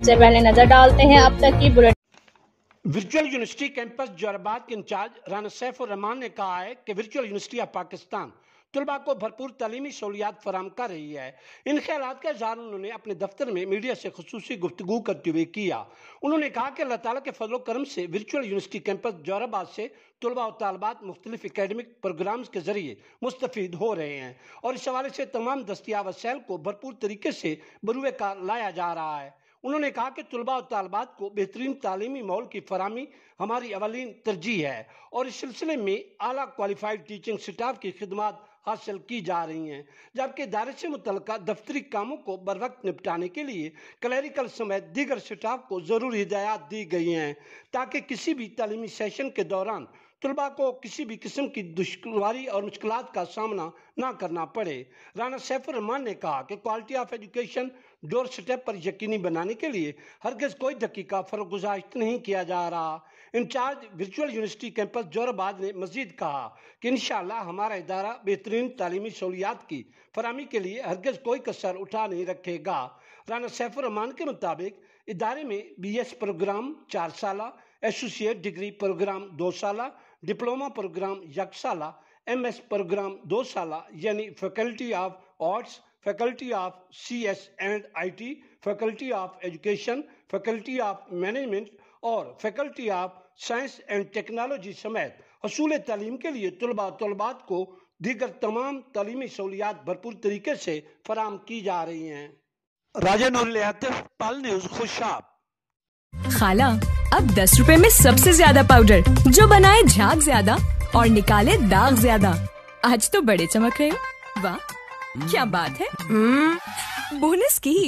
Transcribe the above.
سے پہلے نظر ڈالتے ہیں اب تک کی بلٹ۔ ورچوئل یونیورسٹی کیمپس جوہرآباد کے انچارج رانا سیف الرحمان نے کہا ہے کہ ورچوئل یونیورسٹی آف پاکستان طلباء کو بھرپور تعلیمی سہولیات فراہم کر رہی ہے۔ ان خیالات کا اظہار انہوں نے اپنے دفتر میں میڈیا سے خصوصی گفتگو کرتے ہوئے کیا۔ انہوں نے کہا کہ اللہ تعالیٰ کے فضل و کرم سے ورچوئل یونیورسٹی کیمپس جوہرآباد سے طلباء و طالبات مختلف اکیڈمک پروگرامز کے ذریعے مستفید ہو رہے ہیں اور اس حوالے سے تمام دستیاب وسائل کو بھرپور طریقے سے بروئے کار لایا جا رہا ہے۔ انہوں نے کہا کہ طلباء و طالبات کو بہترین تعلیمی ماحول کی فراہمی ہماری اولین ترجیح ہے اور اس سلسلے میں اعلیٰ کوالیفائڈ ٹیچنگ سٹاف کی خدمات حاصل کی جا رہی ہیں، جبکہ ادارے سے متعلقہ دفتری کاموں کو بروقت نپٹانے کے لیے کلیریکل سمیت دیگر سٹاف کو ضروری ہدایات دی گئی ہیں تاکہ کسی بھی تعلیمی سیشن کے دوران طلباء کو کسی بھی قسم کی دشواری اور مشکلات کا سامنا نہ کرنا پڑے۔ رانا سیف الرحمان نے کہا کہ quality of education door step پر یقینی بنانے کے لیے ہرگز کوئی دقیقہ فرگزاشت نہیں کیا جا رہا۔ انچارج ورچوئل یونیورسٹی کیمپس جوہرآباد نے مزید کہا کہ انشاءاللہ ہمارا ادارہ بہترین تعلیمی سہولیات کی فراہمی کے لیے ہرگز کوئی کسر اٹھا نہیں رکھے گا۔ رانا سیف الرحمان کے مطابق ادارے میں بی ایس پروگرام 4 سالہ، ایسوسیٹ ڈگری پروگرام 2 سالہ، ڈپلومہ پروگرام 1 سالہ، ایم ایس پروگرام 2 سالہ یعنی faculty of arts, faculty of C S and I T, faculty of education, faculty of management اور faculty of science and technology سمیت حصول تعلیم کے لیے طلباء و طالبات کو دیگر تمام تعلیمی سہولیات بھرپور طریقے سے فراہم کی جا رہی ہیں۔ راجہ نور عاطف، پال نیوز، خوشاب۔ خالہ اب 10 روپے میں سب سے زیادہ پاؤڈر جو بنائے جھاگ زیادہ اور نکالے داغ زیادہ۔ آج تو بڑے چمک رہے ہو۔ واہ کیا بات ہے، بونس کی